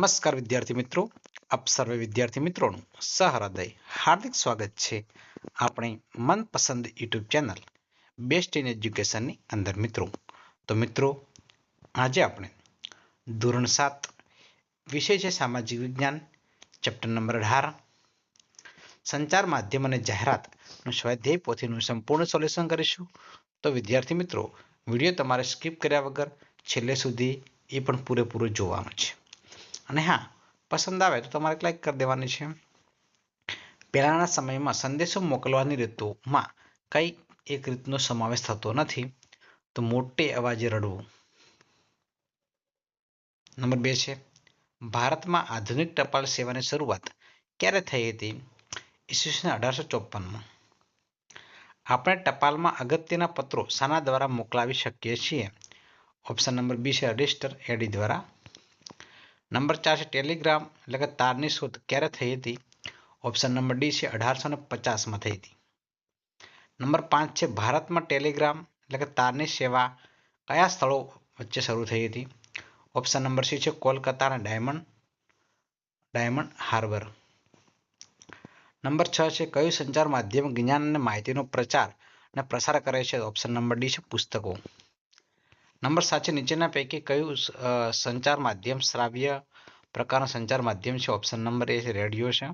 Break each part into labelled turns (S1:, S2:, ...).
S1: નમસ્કાર વિદ્યાર્થી મિત્રો, આપ સર્વે વિદ્યાર્થી મિત્રોનું સહૃદય હાર્દિક સ્વાગત છે આપણી મનપસંદ યુટ્યુબ ચેનલ બેસ્ટ ઇન એજ્યુકેશનની અંદર મિત્રો. તો મિત્રો, આજે આપણે ધોરણ 7 વિષય છે સામાજિક વિજ્ઞાન, ચેપ્ટર નંબર 18 સંચાર માધ્યમ અને જાહેરાતનું સ્વાધ્યાય પોથીનું સંપૂર્ણ સોલ્યુશન કરીશું. તો વિદ્યાર્થી મિત્રો, વિડીયો તમારે સ્કીપ કર્યા વગર છેલ્લે સુધી એ પણ પૂરેપૂરો જોવાનું છે. અને હા, પસંદ આવે તો તમારે લાઈક કરી દેવાની છે. પહેલાના સમયમાં સંદેશો મોકલવાની રીતોમાં કઈ એક રીતનો સમાવેશ થતો નથી, તો મોટે અવાજે રડવું. નંબર 2 છે ભારતમાં આધુનિક ટપાલ સેવાની શરૂઆત ક્યારે થઈ હતી? ઈસવીસન 1854માં. આપણે ટપાલમાં અગત્યના પત્રો શાના દ્વારા મોકલાવી શકીએ છીએ? ઓપ્શન નંબર બી છે રજિસ્ટર એડી દ્વારા. નંબર 4 છે ટેલિગ્રામ એટલે કે તારની શોધ ક્યારે થઈ હતી? ઓપ્શન નંબર ડી છે 1850માં થઈ હતી. નંબર 5 છે ભારતમાં ટેલિગ્રામ એટલે કે તારની સેવા કયા સ્થળો વચ્ચે શરૂ થઈ હતી? ઓપ્શન નંબર સી છે કોલકાતા અને ડાયમંડ હાર્બર. નંબર 6 છે કયું સંચાર માધ્યમ જ્ઞાન અને માહિતીનો પ્રચાર અને પ્રસાર કરે છે? ઓપ્શન નંબર ડી છે પુસ્તકો. નંબર 7 છે નીચેના પૈકી કયું સંચાર માધ્યમ શ્રાવ્ય પ્રકારનું સંચાર માધ્યમ છે? ઓપ્શન નંબર એ છે રેડિયો છે.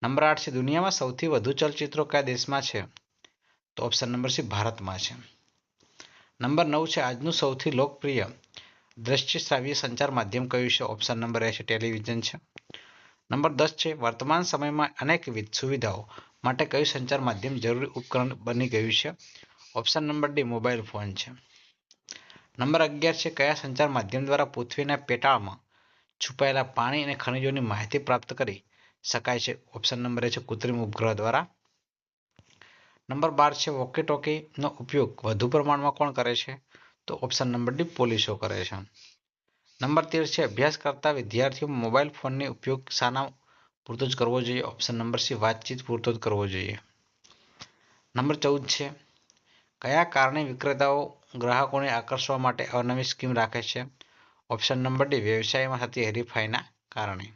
S1: નંબર 8 છે દુનિયામાં સૌથી વધુ ચલચિત્રો કયા દેશમાં છે? તો ઓપ્શન નંબર સી ભારતમાં છે. નંબર 9 છે આજનું સૌથી લોકપ્રિય દ્રશ્ય શ્રાવ્ય સંચાર માધ્યમ કયું છે? ઓપ્શન નંબર એ છે ટેલિવિઝન છે. નંબર 10 છે વર્તમાન સમયમાં અનેકવિધ સુવિધાઓ માટે કયું સંચાર માધ્યમ જરૂરી ઉપકરણ બની ગયું છે? Option number D mobile phone છે. નંબર 11 છે કયા સંચાર માધ્યમ દ્વારા પૃથ્વીના પેટાળમાં છુપાયેલા પાણી અને ખનિજોની માહિતી પ્રાપ્ત કરી શકાય છે? ઓપ્શન નંબર એ છે કૃત્રિમ ઉપગ્રહ દ્વારા. નંબર 12 છે વોકી ટોકીનો ઉપયોગ વધુ પ્રમાણમાં કોણ કરે છે? તો ઓપ્શન નંબર ડી પોલીસો કરે છે. નંબર 13 છે અભ્યાસ કરતા વિદ્યાર્થીઓ મોબાઈલ ફોનનો ઉપયોગ શાના પૂરતો જ કરવો જોઈએ? ઓપ્શન નંબર સી વાતચીત પૂરતો જ કરવો જોઈએ. નંબર 14 છે કયા કારણે વિક્રેતાઓ ગ્રાહકોને આકર્ષવા માટે અવનવી સ્કીમ રાખે છે? ઓપ્શન નંબર ડી વ્યવસાયમાં થતી હરીફાઈના કારણે.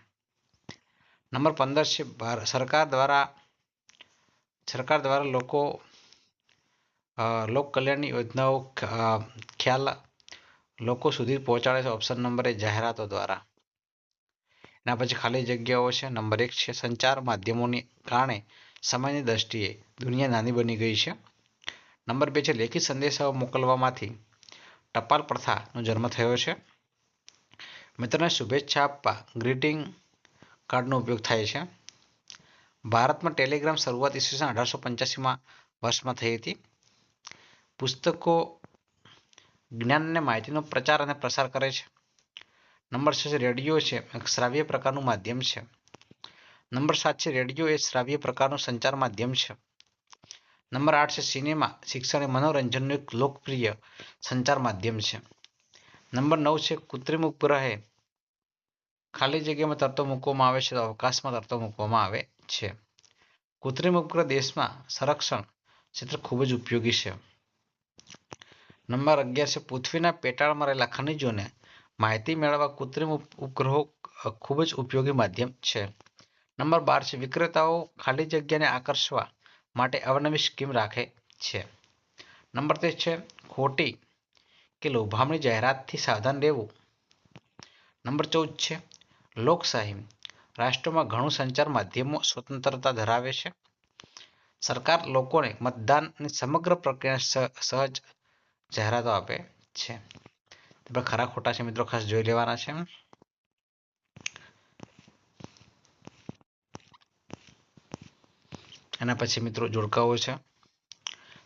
S1: નંબર 15 છે સરકાર દ્વારા લોક કલ્યાણની યોજનાઓ ખ્યાલ લોકો સુધી પહોંચાડે છે? ઓપ્શન નંબર એ જાહેરાતો દ્વારા. એના પછી ખાલી જગ્યાઓ છે. નંબર 1 છે સંચાર માધ્યમોને કારણે સમયની દ્રષ્ટિએ દુનિયા નાની બની ગઈ છે. નંબર 2 છે લેખિત સંદેશાઓ મોકલવામાંથી ટપાલ પ્રથાનો જન્મ થયો છે. મિત્રોને શુભેચ્છા આપવા ગ્રીટિંગ કાર્ડનો ઉપયોગ થાય છે. ભારતમાં ટેલિગ્રામ શરૂઆત ઈસવીસન 1885માં વર્ષમાં થઈ હતી. પુસ્તકો જ્ઞાન અને માહિતીનો પ્રચાર અને પ્રસાર કરે છે. નંબર 6 છે રેડિયો છે એક શ્રાવ્ય પ્રકારનું માધ્યમ છે. નંબર 7 છે રેડિયો એ શ્રાવ્ય પ્રકારનું સંચાર માધ્યમ છે. નંબર 8 છે સિનેમા શિક્ષણ અને મનોરંજનનું એક લોકપ્રિય સંચાર માધ્યમ છે. નંબર 9 છે કૃત્રિમ ઉપગ્રહે ખાલી જગ્યામાં તરતો મૂકવામાં આવે છે તો અવકાશમાં તરતો મૂકવામાં આવે છે. કૃત્રિમ ઉપગ્રહ દેશમાં સંરક્ષણ ક્ષેત્રે ખૂબ જ ઉપયોગી છે. નંબર 11 છે પૃથ્વીના પેટાળમાં રહેલા ખનિજોને માહિતી મેળવવા કૃત્રિમ ઉપગ્રહો ખૂબ જ ઉપયોગી માધ્યમ છે. નંબર 12 છે વિક્રેતાઓ ખાલી જગ્યાને આકર્ષવા માટે અવનવી સ્કીમ રાખે છે. નંબર 13 છે ખોટી કે લોભામણી જાહેરાતથી સાવધાન રહેવું. નંબર 14 છે લોકશાહી રાષ્ટ્રોમાં ઘણું સંચાર માધ્યમો સ્વતંત્રતા ધરાવે છે. સરકાર લોકોને મતદાનની સમગ્ર પ્રક્રિયા સહજ જાહેરાતો આપે છે. ખરા ખોટા છે મિત્રો ખાસ જોઈ લેવાના છે. એના પછી મિત્રો જોડકાઓ છે.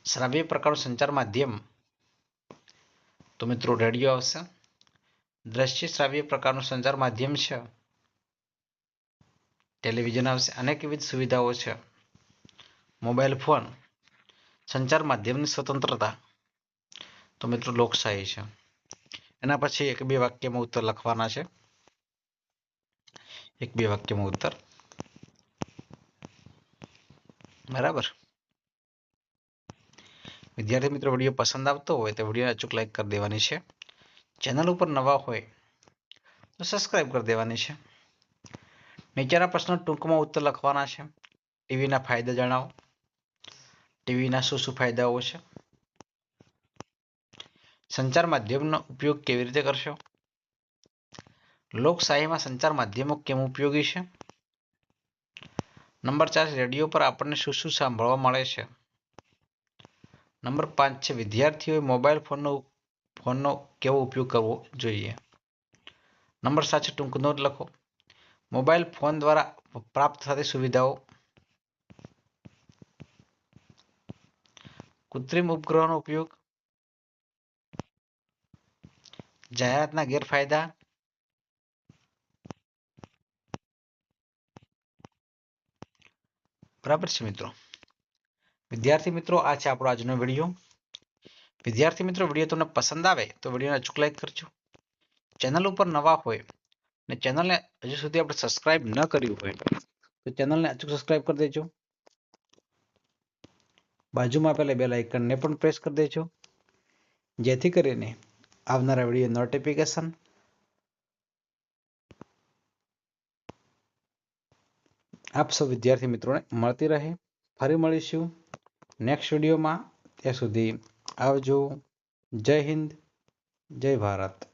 S1: શ્રાવ્ય પ્રકારનું સંચાર માધ્યમ તો મિત્રો રેડિયો આવશે. દ્રશ્ય શ્રાવ્ય પ્રકારનું સંચાર માધ્યમ છે ટેલિવિઝન આવશે. અનેકવિધ સુવિધાઓ છે મોબાઈલ ફોન. સંચાર માધ્યમની સ્વતંત્રતા તો મિત્રો લોકશાહી છે. એના પછી 1-2 વાક્યમાં ઉત્તર લખવાના છે. 1-2 વાક્યમાં ઉત્તર. બરાબર. વિદ્યાર્થી મિત્રો, વિડીયો પસંદ આવતો હોય તો વિડીયોને અચૂક લાઈક કરી દેવાની છે. ચેનલ ઉપર નવા હોય તો સબસ્ક્રાઇબ કરી દેવાની છે. નીચેના પ્રશ્નો ટૂંકમાં ઉત્તર લખવાના છે. ટીવીના ફાયદા જણાવો. ટીવીના શું ફાયદાઓ છે? સંચાર માધ્યમનો ઉપયોગ કેવી રીતે કરશો? લોકશાહીમાં સંચાર માધ્યમો કેમ ઉપયોગી છે? નંબર 4 રેડિયો પર આપણને શું સાંભળવા મળે છે? નંબર 5 છે વિદ્યાર્થીઓએ મોબાઈલ ફોનનો કેવો ઉપયોગ કરવો જોઈએ? નંબર 7 છે ટૂંક નોંધ લખો. મોબાઈલ ફોન દ્વારા પ્રાપ્ત થતી સુવિધાઓ. કૃત્રિમ ઉપગ્રહોનો ઉપયોગ. જાહેરાતના ગેરફાયદા. બરાબર છે મિત્રો. વિદ્યાર્થી મિત્રો, આ છે આપણો આજનો વિડીયો. વિદ્યાર્થી મિત્રો, વિડીયો તમને પસંદ આવે તો વિડીયોને અચૂક લાઈક કરજો. ચેનલ ઉપર નવા હોય ને ચેનલને હજુ સુધી આપણે સબસ્ક્રાઇબ ન કર્યું હોય તો ચેનલને અચૂક સબસ્ક્રાઇબ કરી દેજો. બાજુમાં આપેલા બેલ આઇકનને પણ પ્રેસ કરી દેજો, જેથી કરીને આવનારા વિડીયો નોટિફિકેશન આપ સૌ વિદ્યાર્થી મિત્રોને મળતી રહે. ફરી મળીશું નેક્સ્ટ વિડીયોમાં. ત્યાં સુધી આવજો. જય હિન્દ, જય ભારત.